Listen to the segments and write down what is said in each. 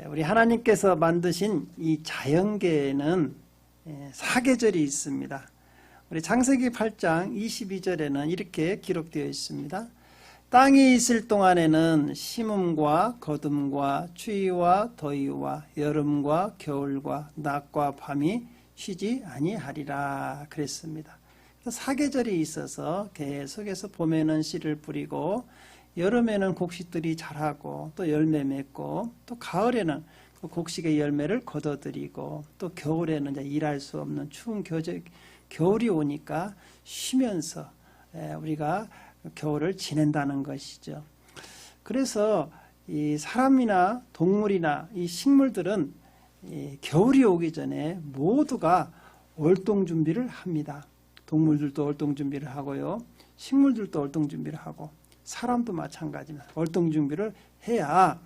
우리 하나님께서 만드신 이 자연계에는 사계절이 있습니다. 우리 창세기 8장 22절에는 이렇게 기록되어 있습니다. 땅이 있을 동안에는 심음과 거둠과 추위와 더위와 여름과 겨울과 낮과 밤이 쉬지 아니하리라 그랬습니다. 사계절이 있어서 계속해서 봄에는 씨를 뿌리고 여름에는 곡식들이 자라고 또 열매 맺고 또 가을에는 그 곡식의 열매를 거둬들이고 또 겨울에는 이제 일할 수 없는 추운 겨울이 오니까 쉬면서 우리가 겨울을 지낸다는 것이죠. 그래서 이 사람이나 동물이나 이 식물들은 이 겨울이 오기 전에 모두가 월동 준비를 합니다. 동물들도 월동 준비를 하고요. 식물들도 월동 준비를 하고 사람도 마찬가지입니다. 월동 준비를 해야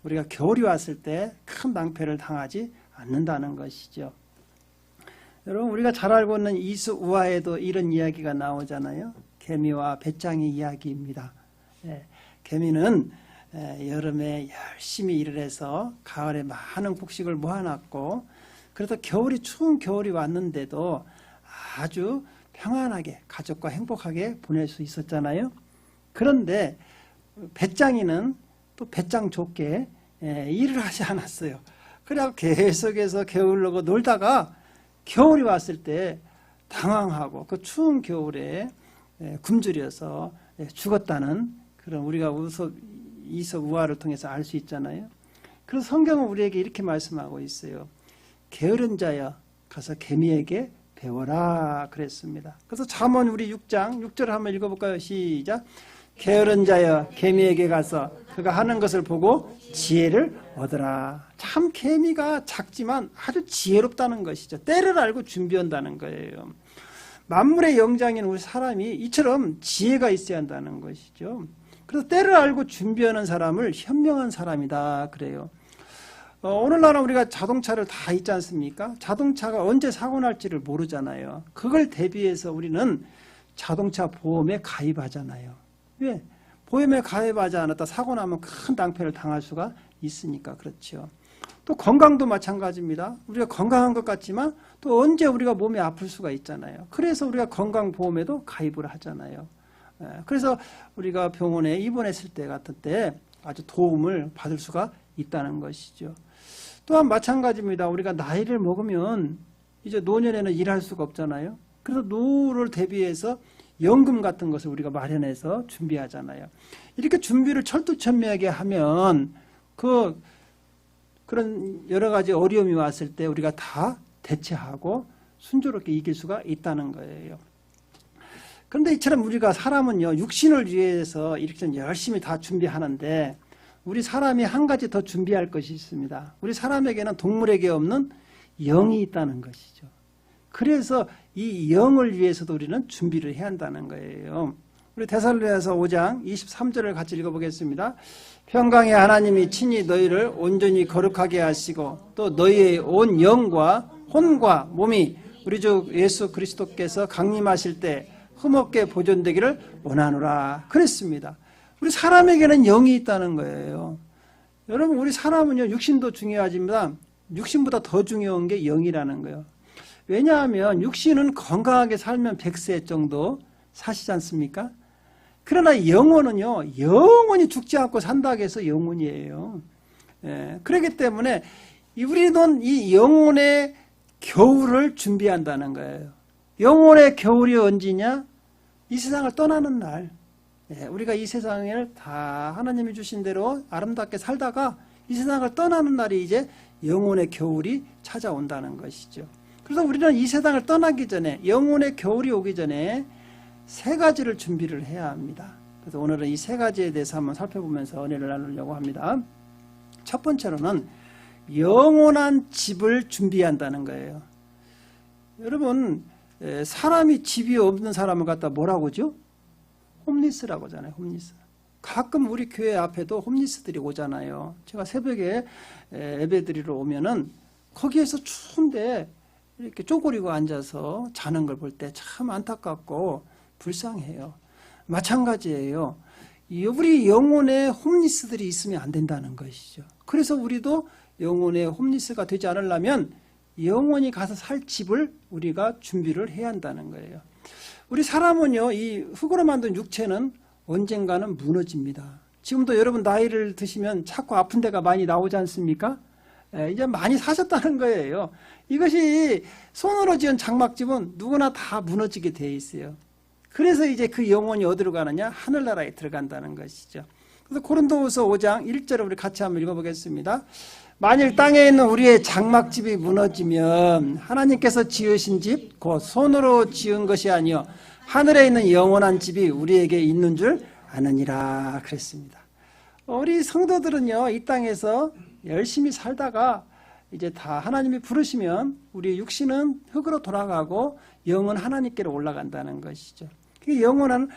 우리가 겨울이 왔을 때 큰 낭패를 당하지 않는다는 것이죠. 여러분 우리가 잘 알고 있는 이수우화에도 이런 이야기가 나오잖아요. 개미와 배짱이 이야기입니다. 개미는 여름에 열심히 일을 해서 가을에 많은 곡식을 모아놨고 그래서 추운 겨울이 왔는데도 아주 평안하게 가족과 행복하게 보낼 수 있었잖아요. 그런데 배짱이는 또 배짱 좋게 일을 하지 않았어요. 그래서 계속해서 게을르고 놀다가 겨울이 왔을 때 당황하고 그 추운 겨울에 굶주려서 죽었다는 그런 우리가 이서우화를 통해서 알 수 있잖아요. 그래서 성경은 우리에게 이렇게 말씀하고 있어요. 게으른 자여 가서 개미에게 배워라 그랬습니다. 그래서 잠언 우리 6장 6절을 한번 읽어볼까요? 시작. 게으른 자여 개미에게 가서 그가 하는 것을 보고 지혜를 얻으라. 참 개미가 작지만 아주 지혜롭다는 것이죠. 때를 알고 준비한다는 거예요. 만물의 영장인 우리 사람이 이처럼 지혜가 있어야 한다는 것이죠. 그래서 때를 알고 준비하는 사람을 현명한 사람이다 그래요. 오늘날은 우리가 자동차를 다 있지 않습니까? 자동차가 언제 사고 날지를 모르잖아요. 그걸 대비해서 우리는 자동차 보험에 가입하잖아요. 왜? 보험에 가입하지 않았다 사고 나면 큰 낭패를 당할 수가 있으니까 그렇죠. 또 건강도 마찬가지입니다. 우리가 건강한 것 같지만 또 언제 우리가 몸이 아플 수가 있잖아요. 그래서 우리가 건강보험에도 가입을 하잖아요. 그래서 우리가 병원에 입원했을 때 같은 때 아주 도움을 받을 수가 있다는 것이죠. 또한 마찬가지입니다. 우리가 나이를 먹으면 이제 노년에는 일할 수가 없잖아요. 그래서 노후를 대비해서 연금 같은 것을 우리가 마련해서 준비하잖아요. 이렇게 준비를 철두철미하게 하면 그런 여러 가지 어려움이 왔을 때 우리가 다 대처하고 순조롭게 이길 수가 있다는 거예요. 그런데 이처럼 우리가 사람은요, 육신을 위해서 이렇게 열심히 다 준비하는데 우리 사람이 한 가지 더 준비할 것이 있습니다. 우리 사람에게는 동물에게 없는 영이 있다는 것이죠. 그래서 이 영을 위해서도 우리는 준비를 해야 한다는 거예요. 우리 데살로니가서 5장 23절을 같이 읽어보겠습니다. 평강의 하나님이 친히 너희를 온전히 거룩하게 하시고 또 너희의 온 영과 혼과 몸이 우리 주 예수 그리스도께서 강림하실 때 흠없게 보존되기를 원하노라 그랬습니다. 우리 사람에게는 영이 있다는 거예요. 여러분 우리 사람은요 육신도 중요하지만 육신보다 더 중요한 게 영이라는 거예요. 왜냐하면 육신은 건강하게 살면 100세 정도 사시지 않습니까? 그러나 영혼은요 영원히 죽지 않고 산다고 해서 영혼이에요. 그렇기 때문에 우리는 이 영혼의 겨울을 준비한다는 거예요. 영혼의 겨울이 언제냐? 이 세상을 떠나는 날. 우리가 이 세상을 다 하나님이 주신 대로 아름답게 살다가 이 세상을 떠나는 날이 이제 영혼의 겨울이 찾아온다는 것이죠. 그래서 우리는 이 세상을 떠나기 전에 영혼의 겨울이 오기 전에 세 가지를 준비를 해야 합니다. 그래서 오늘은 이 세 가지에 대해서 한번 살펴보면서 은혜를 나누려고 합니다. 첫 번째로는 영원한 집을 준비한다는 거예요. 여러분 사람이 집이 없는 사람을 갖다 뭐라고 하죠? 홈리스라고 하잖아요. 홈리스. 가끔 우리 교회 앞에도 홈리스들이 오잖아요. 제가 새벽에 예배드리러 오면은 거기에서 추운데 이렇게 쪼그리고 앉아서 자는 걸 볼 때 참 안타깝고 불쌍해요. 마찬가지예요. 우리 영혼에 홈리스들이 있으면 안 된다는 것이죠. 그래서 우리도 영혼의 홈리스가 되지 않으려면 영혼이 가서 살 집을 우리가 준비를 해야 한다는 거예요. 우리 사람은요, 이 흙으로 만든 육체는 언젠가는 무너집니다. 지금도 여러분 나이를 드시면 자꾸 아픈 데가 많이 나오지 않습니까? 이제 많이 사셨다는 거예요. 이것이 손으로 지은 장막집은 누구나 다 무너지게 되어 있어요. 그래서 이제 그 영혼이 어디로 가느냐? 하늘나라에 들어간다는 것이죠. 그래서 고린도후서 5장 1절을 우리 같이 한번 읽어보겠습니다. 만일 땅에 있는 우리의 장막집이 무너지면 하나님께서 지으신 집, 곧 손으로 지은 것이 아니요 하늘에 있는 영원한 집이 우리에게 있는 줄 아느니라 그랬습니다. 우리 성도들은요, 이 땅에서 열심히 살다가 이제 다 하나님이 부르시면 우리 육신은 흙으로 돌아가고 영은 하나님께로 올라간다는 것이죠. 그 영원한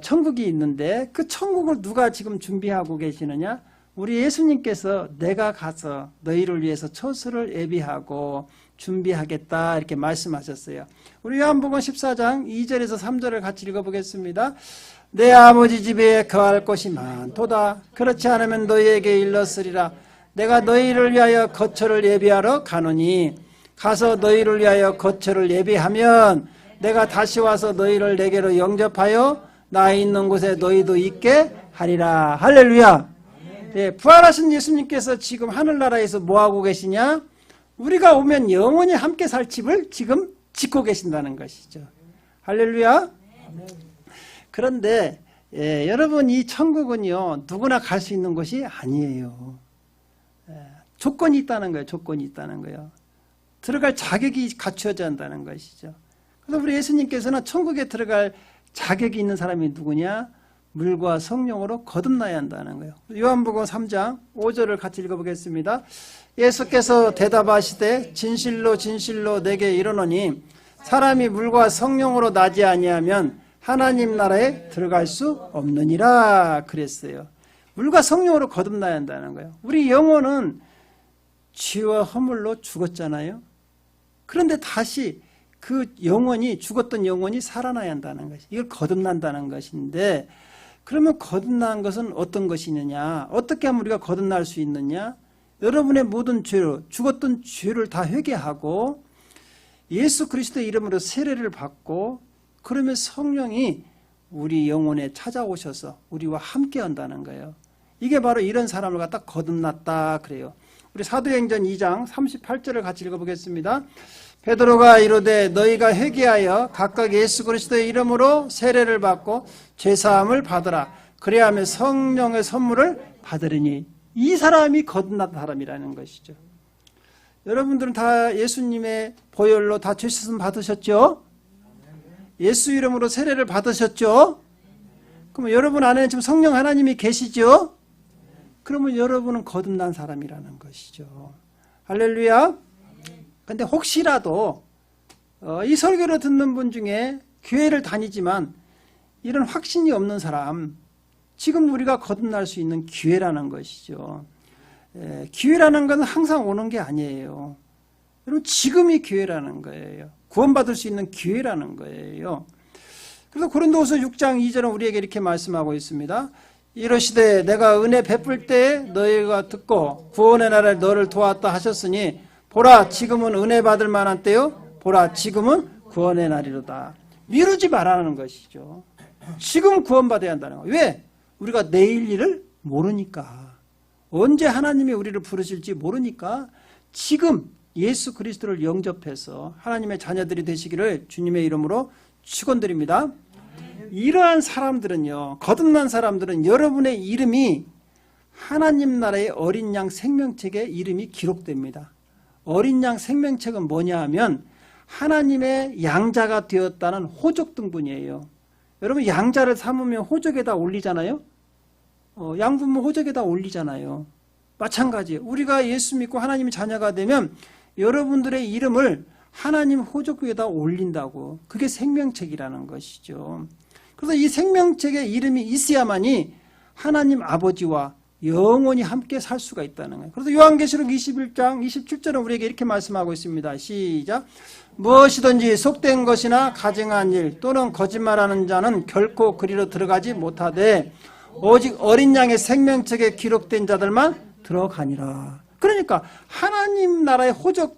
천국이 있는데 그 천국을 누가 지금 준비하고 계시느냐? 우리 예수님께서 내가 가서 너희를 위해서 처소를 예비하고 준비하겠다 이렇게 말씀하셨어요. 우리 요한복음 14장 2절에서 3절을 같이 읽어보겠습니다. 내 아버지 집에 거할 곳이 많도다. 그렇지 않으면 너희에게 일렀으리라. 내가 너희를 위하여 거처를 예비하러 가노니 가서 너희를 위하여 거처를 예비하면 내가 다시 와서 너희를 내게로 영접하여 나 있는 곳에 너희도 있게 하리라. 할렐루야. 네, 부활하신 예수님께서 지금 하늘나라에서 뭐하고 계시냐? 우리가 오면 영원히 함께 살 집을 지금 짓고 계신다는 것이죠. 할렐루야. 그런데 여러분, 이 천국은요 누구나 갈 수 있는 곳이 아니에요. 조건이 있다는 거예요. 조건이 있다는 거예요. 들어갈 자격이 갖추어져야 한다는 것이죠. 그래서 우리 예수님께서는 천국에 들어갈 자격이 있는 사람이 누구냐? 물과 성령으로 거듭나야 한다는 거예요. 요한복음 3장 5절을 같이 읽어보겠습니다. 예수께서 대답하시되 진실로 진실로 내게 이르노니 사람이 물과 성령으로 나지 아니하면 하나님 나라에 들어갈 수 없느니라 그랬어요. 물과 성령으로 거듭나야 한다는 거예요. 우리 영혼은 죄와 허물로 죽었잖아요. 그런데 다시 그 영혼이, 죽었던 영혼이 살아나야 한다는 것이, 이걸 거듭난다는 것인데, 그러면 거듭난 것은 어떤 것이느냐? 어떻게 하면 우리가 거듭날 수 있느냐? 여러분의 모든 죄로, 죽었던 죄를 다 회개하고 예수 그리스도의 이름으로 세례를 받고, 그러면 성령이 우리 영혼에 찾아오셔서 우리와 함께 한다는 거예요. 이게 바로 이런 사람을 갖다 거듭났다 그래요. 우리 사도행전 2장 38절을 같이 읽어보겠습니다. 베드로가 이르되 너희가 회개하여 각각 예수 그리스도의 이름으로 세례를 받고 죄사함을 받으라. 그래야하면 성령의 선물을 받으리니. 이 사람이 거듭난 사람이라는 것이죠. 여러분들은 다 예수님의 보혈로 다 죄사함 받으셨죠? 예수 이름으로 세례를 받으셨죠? 그럼 여러분 안에는 지금 성령 하나님이 계시죠? 그러면 여러분은 거듭난 사람이라는 것이죠. 할렐루야. 근데 혹시라도 이 설교를 듣는 분 중에 교회를 다니지만 이런 확신이 없는 사람, 지금 우리가 거듭날 수 있는 기회라는 것이죠. 기회라는 것은 항상 오는 게 아니에요. 여러분, 지금이 기회라는 거예요. 구원받을 수 있는 기회라는 거예요. 그래서 고린도후서 6장 2절은 우리에게 이렇게 말씀하고 있습니다. 이러시되 내가 은혜 베풀 때 너희가 듣고 구원의 날에 너를 도왔다 하셨으니 보라 지금은 은혜 받을 만한 때요 보라 지금은 구원의 날이로다. 미루지 말라는 것이죠. 지금 구원받아야 한다는 거예요. 왜? 우리가 내일 일을 모르니까. 언제 하나님이 우리를 부르실지 모르니까 지금 예수 그리스도를 영접해서 하나님의 자녀들이 되시기를 주님의 이름으로 축원드립니다. 이러한 사람들은요, 거듭난 사람들은 여러분의 이름이 하나님 나라의 어린 양 생명책에 이름이 기록됩니다. 어린 양 생명책은 뭐냐 하면 하나님의 양자가 되었다는 호적 등본이에요. 여러분, 양자를 삼으면 호적에다 올리잖아요. 양분모 호적에다 올리잖아요. 마찬가지예요. 우리가 예수 믿고 하나님의 자녀가 되면 여러분들의 이름을 하나님 호적 위에다 올린다고. 그게 생명책이라는 것이죠. 그래서 이 생명책에 이름이 있어야만이 하나님 아버지와 영원히 함께 살 수가 있다는 거예요. 그래서 요한계시록 21장 27절은 우리에게 이렇게 말씀하고 있습니다. 시작. 무엇이든지 속된 것이나 가증한 일 또는 거짓말하는 자는 결코 그리로 들어가지 못하되 오직 어린 양의 생명책에 기록된 자들만 들어가니라. 그러니까 하나님 나라의 호적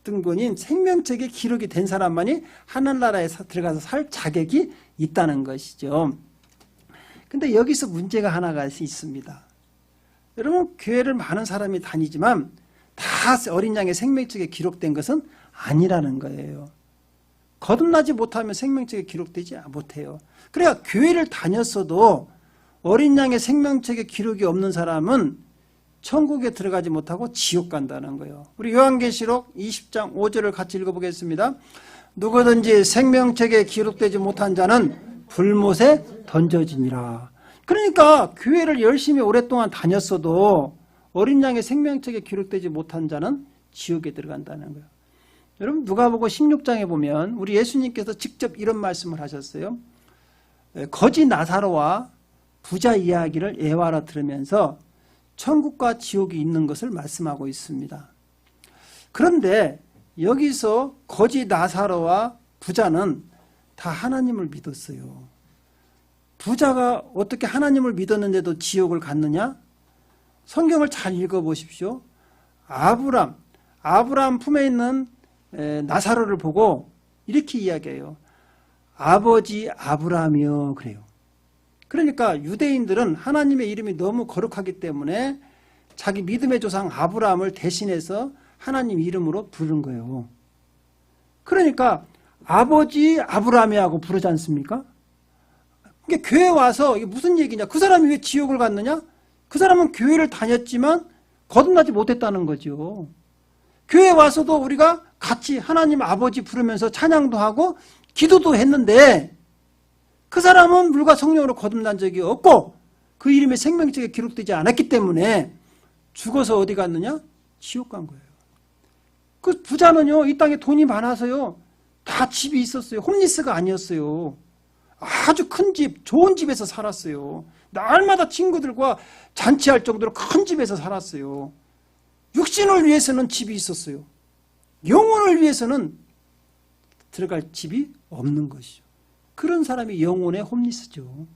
등본인 생명책에 기록이 된 사람만이 하늘나라에 들어가서 살 자격이 있다는 것이죠. 근데 여기서 문제가 하나가 있습니다. 여러분, 교회를 많은 사람이 다니지만 다 어린 양의 생명책에 기록된 것은 아니라는 거예요. 거듭나지 못하면 생명책에 기록되지 못해요. 그래야 교회를 다녔어도 어린 양의 생명책에 기록이 없는 사람은 천국에 들어가지 못하고 지옥 간다는 거예요. 우리 요한계시록 20장 5절을 같이 읽어보겠습니다. 누구든지 생명책에 기록되지 못한 자는 불못에 던져지니라. 그러니까 교회를 열심히 오랫동안 다녔어도 어린 양의 생명책에 기록되지 못한 자는 지옥에 들어간다는 거예요. 여러분, 누가복음 16장에 보면 우리 예수님께서 직접 이런 말씀을 하셨어요. 거지 나사로와 부자 이야기를 예화로 들으면서 천국과 지옥이 있는 것을 말씀하고 있습니다. 그런데 여기서 거지 나사로와 부자는 다 하나님을 믿었어요. 부자가 어떻게 하나님을 믿었는데도 지옥을 갔느냐? 성경을 잘 읽어보십시오. 아브람 품에 있는 나사로를 보고 이렇게 이야기해요. 아버지 아브라함이요, 그래요. 그러니까 유대인들은 하나님의 이름이 너무 거룩하기 때문에 자기 믿음의 조상 아브라함을 대신해서 하나님 이름으로 부른 거예요. 그러니까 아버지 아브라함이라고 부르지 않습니까? 그러니까 교회 와서 이게 무슨 얘기냐? 그 사람이 왜 지옥을 갔느냐? 그 사람은 교회를 다녔지만 거듭나지 못했다는 거죠. 교회 와서도 우리가 같이 하나님 아버지 부르면서 찬양도 하고 기도도 했는데 그 사람은 물과 성령으로 거듭난 적이 없고 그 이름의 생명책에 기록되지 않았기 때문에 죽어서 어디 갔느냐? 지옥 간 거예요. 그 부자는요, 이 땅에 돈이 많아서요, 다 집이 있었어요. 홈리스가 아니었어요. 아주 큰 집, 좋은 집에서 살았어요. 날마다 친구들과 잔치할 정도로 큰 집에서 살았어요. 육신을 위해서는 집이 있었어요. 영혼을 위해서는 들어갈 집이 없는 것이죠. 그런 사람이 영혼의 홈리스죠.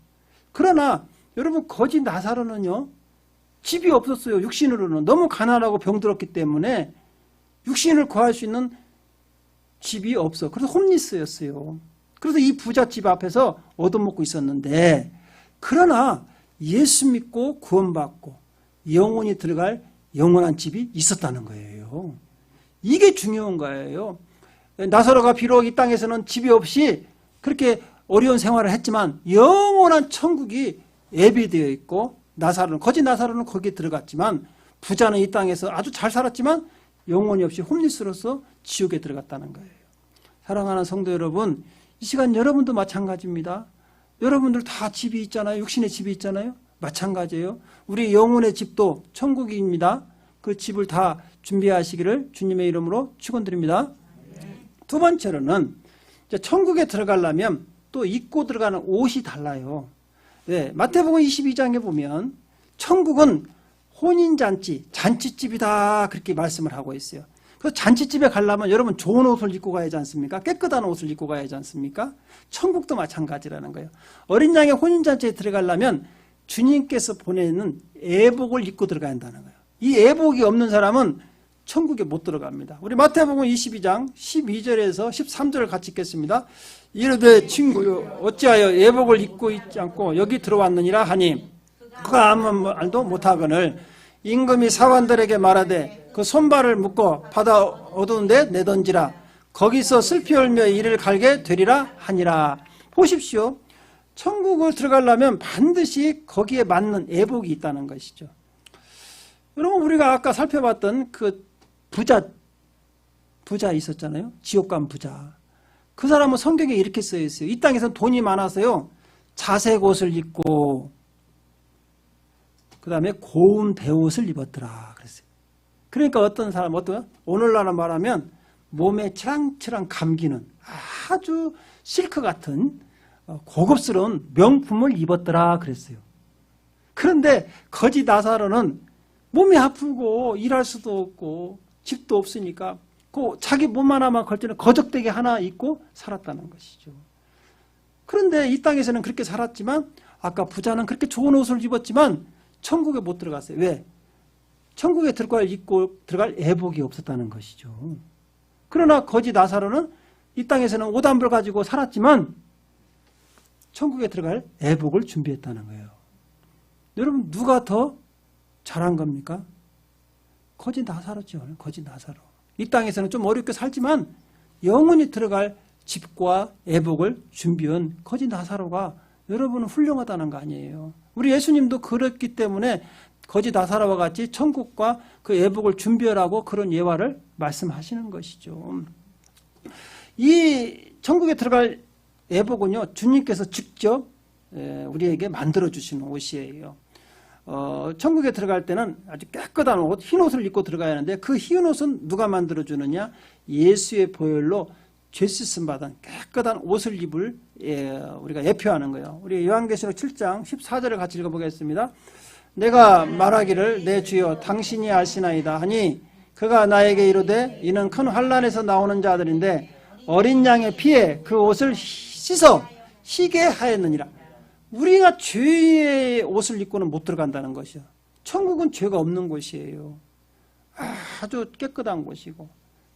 그러나 여러분, 거지 나사로는요, 집이 없었어요. 육신으로는 너무 가난하고 병들었기 때문에 육신을 구할 수 있는 집이 없어. 그래서 홈리스였어요. 그래서 이 부잣집 앞에서 얻어먹고 있었는데, 그러나 예수 믿고 구원받고 영혼이 들어갈 영원한 집이 있었다는 거예요. 이게 중요한 거예요. 나사로가 비록 이 땅에서는 집이 없이 그렇게 어려운 생활을 했지만 영원한 천국이 예비되어 있고, 거지 나사로는 거기에 들어갔지만 부자는 이 땅에서 아주 잘 살았지만 영혼이 없이 홈리스로서 지옥에 들어갔다는 거예요. 사랑하는 성도 여러분, 이 시간 여러분도 마찬가지입니다. 여러분들 다 집이 있잖아요. 육신의 집이 있잖아요. 마찬가지예요. 우리 영혼의 집도 천국입니다. 그 집을 다 준비하시기를 주님의 이름으로 축원드립니다. 두 번째로는 천국에 들어가려면 또 입고 들어가는 옷이 달라요. 네, 마태복음 22장에 보면 천국은 혼인잔치, 잔치집이다, 그렇게 말씀을 하고 있어요. 그래서 잔치집에 가려면 여러분 좋은 옷을 입고 가야지 않습니까? 깨끗한 옷을 입고 가야지 않습니까? 천국도 마찬가지라는 거예요. 어린 양의 혼인잔치에 들어가려면 주님께서 보내는 애복을 입고 들어가야 한다는 거예요. 이 애복이 없는 사람은 천국에 못 들어갑니다. 우리 마태복음 22장 12절에서 13절을 같이 읽겠습니다. 이르되 친구여, 어찌하여 애복을 입고 있지 않고 여기 들어왔느니라 하니 그가 아무 말도 못하거늘 임금이 사관들에게 말하되 그 손발을 묶어 바다 어두운 데 내던지라. 거기서 슬피 울며 이를 갈게 되리라 하니라. 보십시오. 천국을 들어가려면 반드시 거기에 맞는 애복이 있다는 것이죠. 여러분, 우리가 아까 살펴봤던 그 부자 있었잖아요. 지옥 간 부자. 그 사람은 성경에 이렇게 써 있어요. 이 땅에서는 돈이 많아서요, 자색 옷을 입고 그 다음에 고운 배옷을 입었더라 그랬어요. 그러니까 어떤 사람, 오늘날 말하면 몸에 치랑치랑 감기는 아주 실크 같은 고급스러운 명품을 입었더라 그랬어요. 그런데 거지 나사로는 몸이 아프고 일할 수도 없고 집도 없으니까 그 자기 몸 하나만 걸치는 거적대기 하나 입고 살았다는 것이죠. 그런데 이 땅에서는 그렇게 살았지만 아까 부자는 그렇게 좋은 옷을 입었지만 천국에 못 들어갔어요. 왜? 천국에 들어갈 애복이 없었다는 것이죠. 그러나 거지 나사로는 이 땅에서는 옷 한 벌 가지고 살았지만 천국에 들어갈 애복을 준비했다는 거예요. 여러분 누가 더 잘한 겁니까? 거지 나사로죠. 거지 나사로. 이 땅에서는 좀 어렵게 살지만 영원히 들어갈 집과 애복을 준비한 거지 나사로가 여러분은 훌륭하다는 거 아니에요. 우리 예수님도 그렇기 때문에 거지 나사로와 같이 천국과 그 애복을 준비하라고 그런 예화를 말씀하시는 것이죠. 이 천국에 들어갈 애복은요, 주님께서 직접 우리에게 만들어 주시는 옷이에요. 천국에 들어갈 때는 아주 깨끗한 옷, 흰 옷을 입고 들어가야 하는데 그 흰 옷은 누가 만들어 주느냐? 예수의 보혈로 죄 씻음 받은 깨끗한 옷을 입을 우리가 예표하는 거예요. 우리 요한계시록 7장 14절을 같이 읽어보겠습니다. 내가 말하기를 내 주여 당신이 아시나이다 하니 그가 나에게 이르되 이는 큰 환난에서 나오는 자들인데 어린 양의 피에 그 옷을 씻어 희게 하였느니라. 우리가 죄의 옷을 입고는 못 들어간다는 것이요. 천국은 죄가 없는 곳이에요. 아주 깨끗한 곳이고.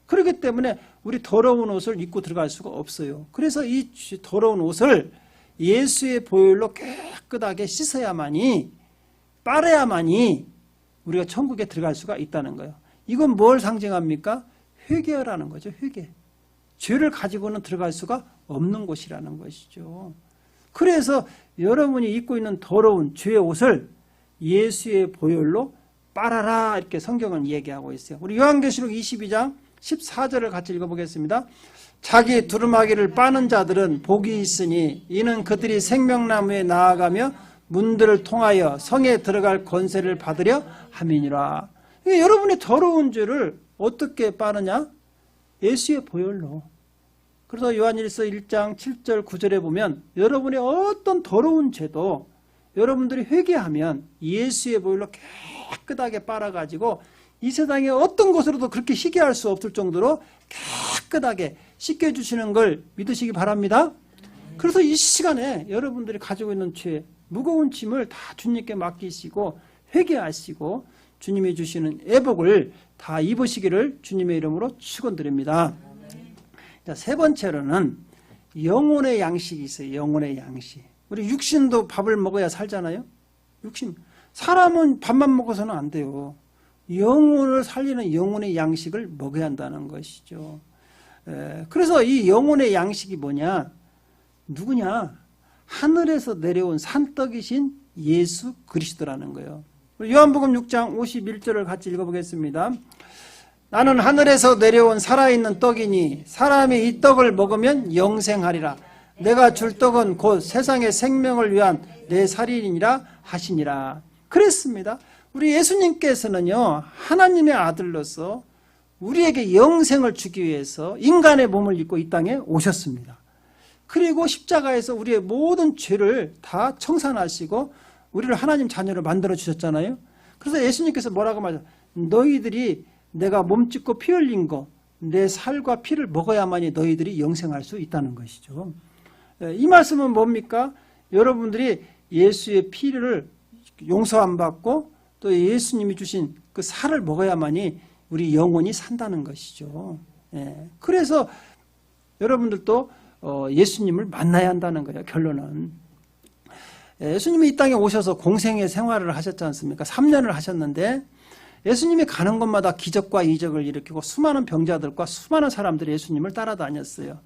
그렇기 때문에 우리 더러운 옷을 입고 들어갈 수가 없어요. 그래서 이 더러운 옷을 예수의 보혈로 깨끗하게 씻어야만이, 빨아야만이 우리가 천국에 들어갈 수가 있다는 거예요. 이건 뭘 상징합니까? 회개라는 거죠. 회개. 죄를 가지고는 들어갈 수가 없는 곳이라는 것이죠. 그래서 여러분이 입고 있는 더러운 죄의 옷을 예수의 보혈로 빨아라, 이렇게 성경은 얘기하고 있어요. 우리 요한계시록 22장 14절을 같이 읽어보겠습니다. 자기 두루마기를 빠는 자들은 복이 있으니 이는 그들이 생명나무에 나아가며 문들을 통하여 성에 들어갈 권세를 받으려 함이니라. 여러분의 더러운 죄를 어떻게 빠느냐? 예수의 보혈로. 그래서 요한일서 1장 7절 9절에 보면 여러분의 어떤 더러운 죄도 여러분들이 회개하면 예수의 보혈로 깨끗하게 빨아가지고 이 세상에 어떤 것으로도 그렇게 희게 할 수 없을 정도로 깨끗하게 씻겨주시는 걸 믿으시기 바랍니다. 그래서 이 시간에 여러분들이 가지고 있는 죄, 무거운 짐을 다 주님께 맡기시고 회개하시고 주님이 주시는 애복을 다 입으시기를 주님의 이름으로 축원드립니다. 자, 세 번째로는 영혼의 양식이 있어요. 영혼의 양식. 우리 육신도 밥을 먹어야 살잖아요. 육신. 사람은 밥만 먹어서는 안 돼요. 영혼을 살리는 영혼의 양식을 먹어야 한다는 것이죠. 그래서 이 영혼의 양식이 뭐냐? 누구냐? 하늘에서 내려온 산떡이신 예수 그리스도라는 거예요. 요한복음 6장 51절을 같이 읽어보겠습니다. 나는 하늘에서 내려온 살아있는 떡이니 사람이 이 떡을 먹으면 영생하리라. 내가 줄 떡은 곧 세상의 생명을 위한 내 살이니라 하시니라. 그랬습니다. 우리 예수님께서는요, 하나님의 아들로서 우리에게 영생을 주기 위해서 인간의 몸을 입고 이 땅에 오셨습니다. 그리고 십자가에서 우리의 모든 죄를 다 청산하시고 우리를 하나님 자녀로 만들어 주셨잖아요. 그래서 예수님께서 뭐라고 말하죠? 너희들이 내가 몸짓고 피 흘린 거, 내 살과 피를 먹어야만이 너희들이 영생할 수 있다는 것이죠. 이 말씀은 뭡니까? 여러분들이 예수의 피를 용서 안 받고 또 예수님이 주신 그 살을 먹어야만이 우리 영혼이 산다는 것이죠. 그래서 여러분들도 예수님을 만나야 한다는 거예요. 결론은. 예수님이 이 땅에 오셔서 공생의 생활을 하셨지 않습니까? 3년을 하셨는데 예수님이 가는 곳마다 기적과 이적을 일으키고 수많은 병자들과 수많은 사람들이 예수님을 따라다녔어요.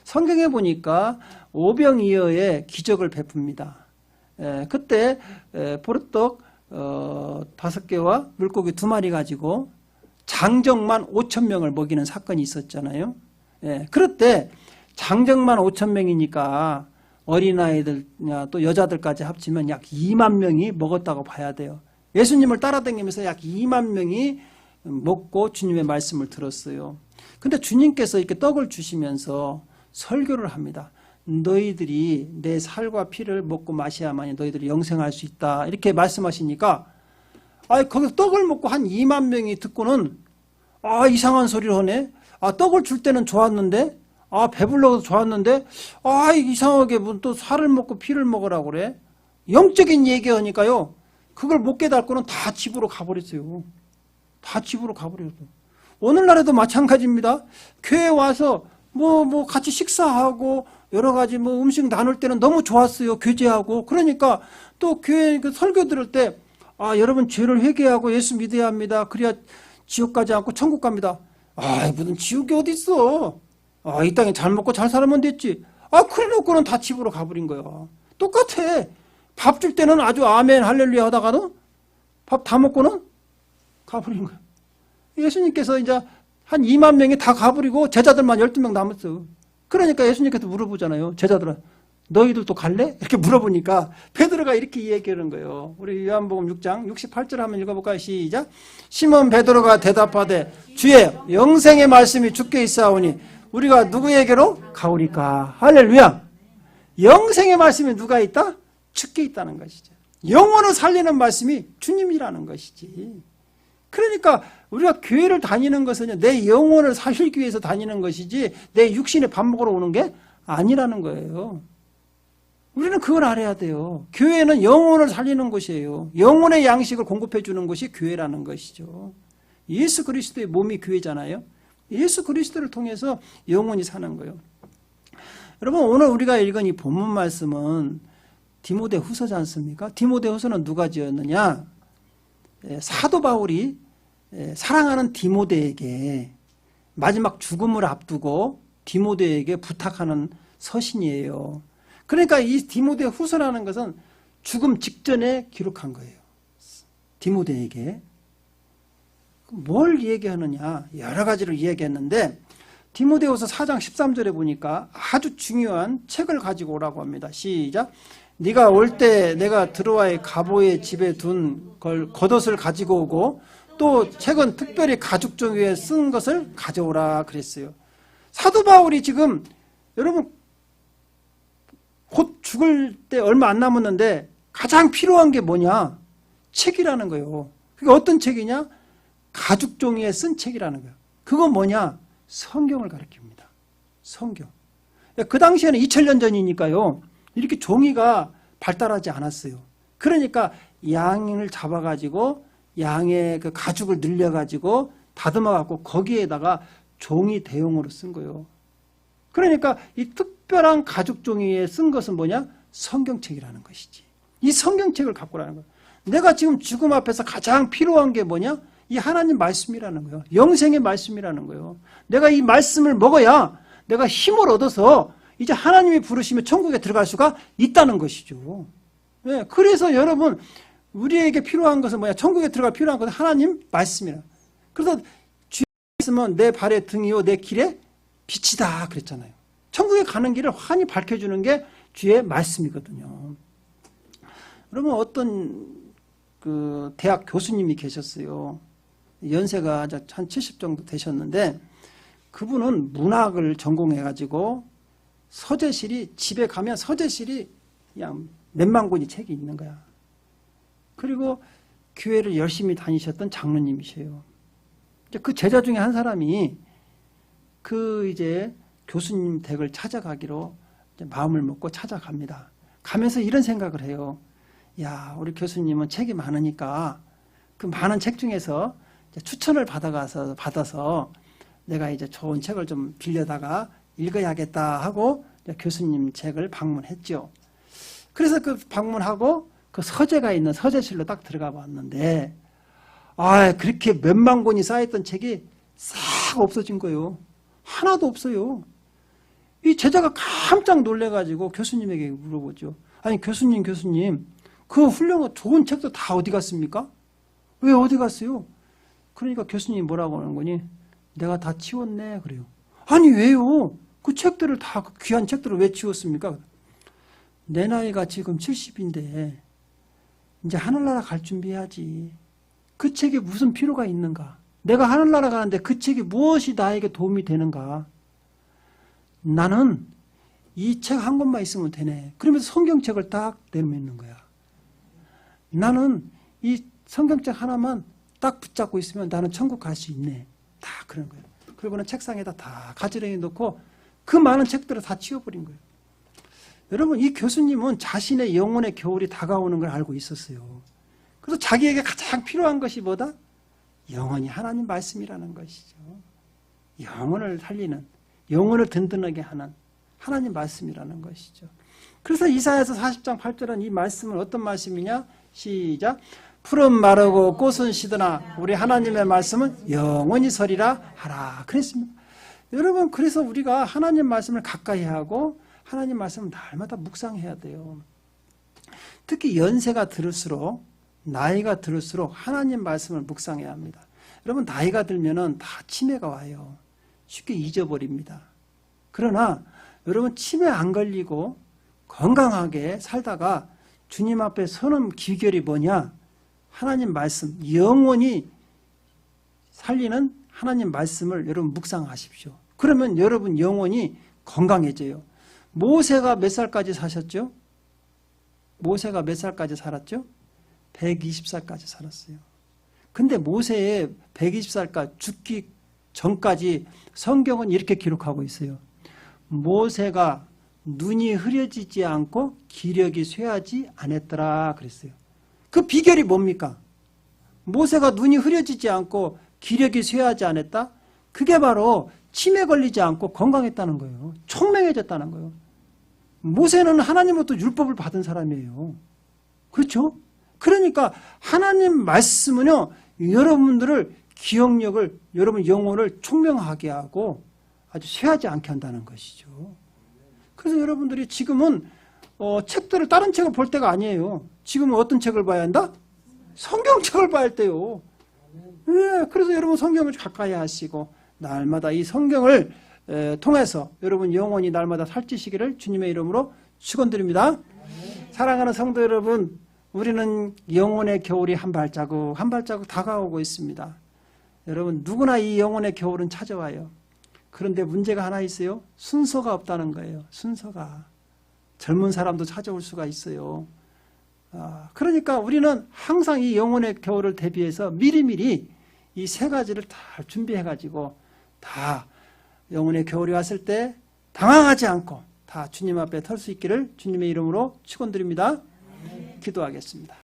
성경에 보니까 오병이어의 기적을 베풉니다. 그때 보르떡 5개와 물고기 2마리 가지고 장정만 5,000명을 먹이는 사건이 있었잖아요. 그럴 때 장정만 5,000명이니까 어린아이들 또 여자들까지 합치면 약 2만 명이 먹었다고 봐야 돼요. 예수님을 따라다니면서 약 2만 명이 먹고 주님의 말씀을 들었어요. 근데 주님께서 이렇게 떡을 주시면서 설교를 합니다. 너희들이 내 살과 피를 먹고 마셔야만이 너희들이 영생할 수 있다. 이렇게 말씀하시니까 거기서 떡을 먹고 한 2만 명이 듣고는 이상한 소리를 하네. 떡을 줄 때는 좋았는데 배불러도 좋았는데 이상하게 또 살을 먹고 피를 먹으라고 그래. 영적인 얘기하니까요. 그걸 못 깨닫고는 다 집으로 가버렸어요. 다 집으로 가버렸어요. 오늘날에도 마찬가지입니다. 교회 와서 뭐 같이 식사하고 여러 가지 뭐 음식 나눌 때는 너무 좋았어요. 교제하고. 그러니까 또 교회 그 설교 들을 때 여러분 죄를 회개하고 예수 믿어야 합니다. 그래야 지옥 가지 않고 천국 갑니다. 무슨 지옥이 어디 있어. 이 땅에 잘 먹고 잘 살면 됐지. 그래 놓고는 다 집으로 가버린 거야. 똑같아. 밥 줄 때는 아주 아멘 할렐루야 하다가는 밥 다 먹고는 가버린 거야. 예수님께서 이제 한 2만 명이 다 가버리고 제자들만 12명 남았어. 그러니까 예수님께서 물어보잖아요. 제자들은 너희들도 갈래? 이렇게 물어보니까 베드로가 이렇게 얘기하는 거예요. 우리 요한복음 6장 68절 한번 읽어볼까요? 시작. 시몬 베드로가 대답하되 주의 영생의 말씀이 주께 있사오니 우리가 누구에게로 가오리까? 할렐루야. 영생의 말씀이 누가 있다? 주께 있다는 것이죠. 영혼을 살리는 말씀이 주님이라는 것이지. 그러니까 우리가 교회를 다니는 것은 내 영혼을 살리기 위해서 다니는 것이지 내 육신에 밥 먹으러 오는 게 아니라는 거예요. 우리는 그걸 알아야 돼요. 교회는 영혼을 살리는 곳이에요. 영혼의 양식을 공급해 주는 것이 교회라는 것이죠. 예수 그리스도의 몸이 교회잖아요. 예수 그리스도를 통해서 영혼이 사는 거예요. 여러분 오늘 우리가 읽은 이 본문 말씀은 디모데후서지 않습니까? 디모데후서는 누가 지었느냐? 사도 바울이 사랑하는 디모데에게 마지막 죽음을 앞두고 디모데에게 부탁하는 서신이에요. 그러니까 이 디모데후서라는 것은 죽음 직전에 기록한 거예요. 디모데에게. 뭘 얘기하느냐? 여러 가지를 얘기했는데 디모데후서 4장 13절에 보니까 아주 중요한 책을 가지고 오라고 합니다. 시작. 네가 올 때 내가 드로아의 가보의 집에 둔 걸 겉옷을 가지고 오고 또 책은 특별히 가죽 종이에 쓴 것을 가져오라 그랬어요. 사도 바울이 지금 여러분 곧 죽을 때 얼마 안 남았는데 가장 필요한 게 뭐냐? 책이라는 거예요. 그게 어떤 책이냐? 가죽 종이에 쓴 책이라는 거예요. 그건 뭐냐? 성경을 가리킵니다. 성경. 그 당시에는 2000년 전이니까요. 이렇게 종이가 발달하지 않았어요. 그러니까 양을 잡아가지고 양의 그 가죽을 늘려가지고 다듬어갖고 거기에다가 종이 대용으로 쓴 거예요. 그러니까 이 특별한 가죽 종이에 쓴 것은 뭐냐? 성경책이라는 것이지. 이 성경책을 갖고 라는 거예요. 내가 지금 죽음 앞에서 가장 필요한 게 뭐냐? 이 하나님 말씀이라는 거예요. 영생의 말씀이라는 거예요. 내가 이 말씀을 먹어야 내가 힘을 얻어서 이제 하나님이 부르시면 천국에 들어갈 수가 있다는 것이죠. 네, 그래서 여러분 우리에게 필요한 것은 뭐냐? 천국에 들어갈 필요한 것은 하나님 말씀이라. 그래서 주의 말씀은 내 발의 등이요 내 길의 빛이다 그랬잖아요. 천국에 가는 길을 환히 밝혀주는 게 주의 말씀이거든요. 여러분 어떤 그 대학 교수님이 계셨어요. 연세가 한 70 정도 되셨는데 그분은 문학을 전공해가지고 서재실이 집에 가면 서재실이 그냥 몇만 권이 책이 있는 거야. 그리고 교회를 열심히 다니셨던 장로님이세요. 그 제자 중에 한 사람이 그 이제 교수님 댁을 찾아가기로 이제 마음을 먹고 찾아갑니다. 가면서 이런 생각을 해요. 야, 우리 교수님은 책이 많으니까 그 많은 책 중에서 이제 추천을 받아서 내가 이제 좋은 책을 좀 빌려다가 읽어야겠다 하고 교수님 책을 방문했죠. 그래서 그 방문하고 그 서재가 있는 서재실로 딱 들어가 봤는데 그렇게 몇만 권이 쌓였던 책이 싹 없어진 거예요. 하나도 없어요. 이 제자가 깜짝 놀래가지고 교수님에게 물어보죠. 아니 교수님 그 훌륭한 좋은 책도 다 어디 갔습니까? 왜 어디 갔어요? 그러니까 교수님이 뭐라고 하는 거니? 내가 다 치웠네 그래요. 아니 왜요? 그 책들을 다 그 귀한 책들을 왜 치웠습니까? 내 나이가 지금 70인데 이제 하늘나라 갈 준비해야지. 그 책에 무슨 필요가 있는가? 내가 하늘나라 가는데 그 책이 무엇이 나에게 도움이 되는가? 나는 이 책 한 권만 있으면 되네. 그러면서 성경책을 딱 내놓는 거야. 나는 이 성경책 하나만 딱 붙잡고 있으면 나는 천국 갈 수 있네. 다 그런 거예요. 그리고는 책상에다 다 가지런히 놓고 그 많은 책들을 다 치워버린 거예요. 여러분, 이 교수님은 자신의 영혼의 겨울이 다가오는 걸 알고 있었어요. 그래서 자기에게 가장 필요한 것이 뭐다? 영원히 하나님 말씀이라는 것이죠. 영혼을 살리는, 영혼을 든든하게 하는 하나님 말씀이라는 것이죠. 그래서 이사야서 40장 8절은 이 말씀은 어떤 말씀이냐? 시작. 풀은 마르고 꽃은 시드나 우리 하나님의 말씀은 영원히 서리라 하라 그랬습니다. 여러분, 그래서 우리가 하나님 말씀을 가까이 하고 하나님 말씀을 날마다 묵상해야 돼요. 특히 연세가 들을수록, 나이가 들을수록 하나님 말씀을 묵상해야 합니다. 여러분, 나이가 들면은 다 치매가 와요. 쉽게 잊어버립니다. 그러나 여러분, 치매 안 걸리고 건강하게 살다가 주님 앞에 서는 비결이 뭐냐? 하나님 말씀, 영원히 살리는 하나님 말씀을 여러분 묵상하십시오. 그러면 여러분 영혼이 건강해져요. 모세가 몇 살까지 사셨죠? 모세가 몇 살까지 살았죠? 120살까지 살았어요. 근데 모세의 120살까지 죽기 전까지 성경은 이렇게 기록하고 있어요. 모세가 눈이 흐려지지 않고 기력이 쇠하지 않았더라 그랬어요. 그 비결이 뭡니까? 모세가 눈이 흐려지지 않고 기력이 쇠하지 않았다? 그게 바로 치매 걸리지 않고 건강했다는 거예요. 총명해졌다는 거예요. 모세는 하나님으로부터 율법을 받은 사람이에요. 그렇죠? 그러니까 하나님 말씀은요, 여러분들을 기억력을, 여러분 영혼을 총명하게 하고 아주 쇠하지 않게 한다는 것이죠. 그래서 여러분들이 지금은 책들을, 다른 책을 볼 때가 아니에요. 지금은 어떤 책을 봐야 한다? 성경책을 봐야 할 때요. 네, 그래서 여러분 성경을 가까이 하시고 날마다 이 성경을 통해서 여러분 영혼이 날마다 살찌시기를 주님의 이름으로 축원드립니다. 사랑하는 성도 여러분, 우리는 영혼의 겨울이 한 발자국 한 발자국 다가오고 있습니다. 여러분, 누구나 이 영혼의 겨울은 찾아와요. 그런데 문제가 하나 있어요. 순서가 없다는 거예요. 순서가. 젊은 사람도 찾아올 수가 있어요. 그러니까 우리는 항상 이 영혼의 겨울을 대비해서 미리미리 이 세 가지를 다 준비해가지고 다 영혼의 겨울이 왔을 때 당황하지 않고 다 주님 앞에 설 수 있기를 주님의 이름으로 축원드립니다. 기도하겠습니다.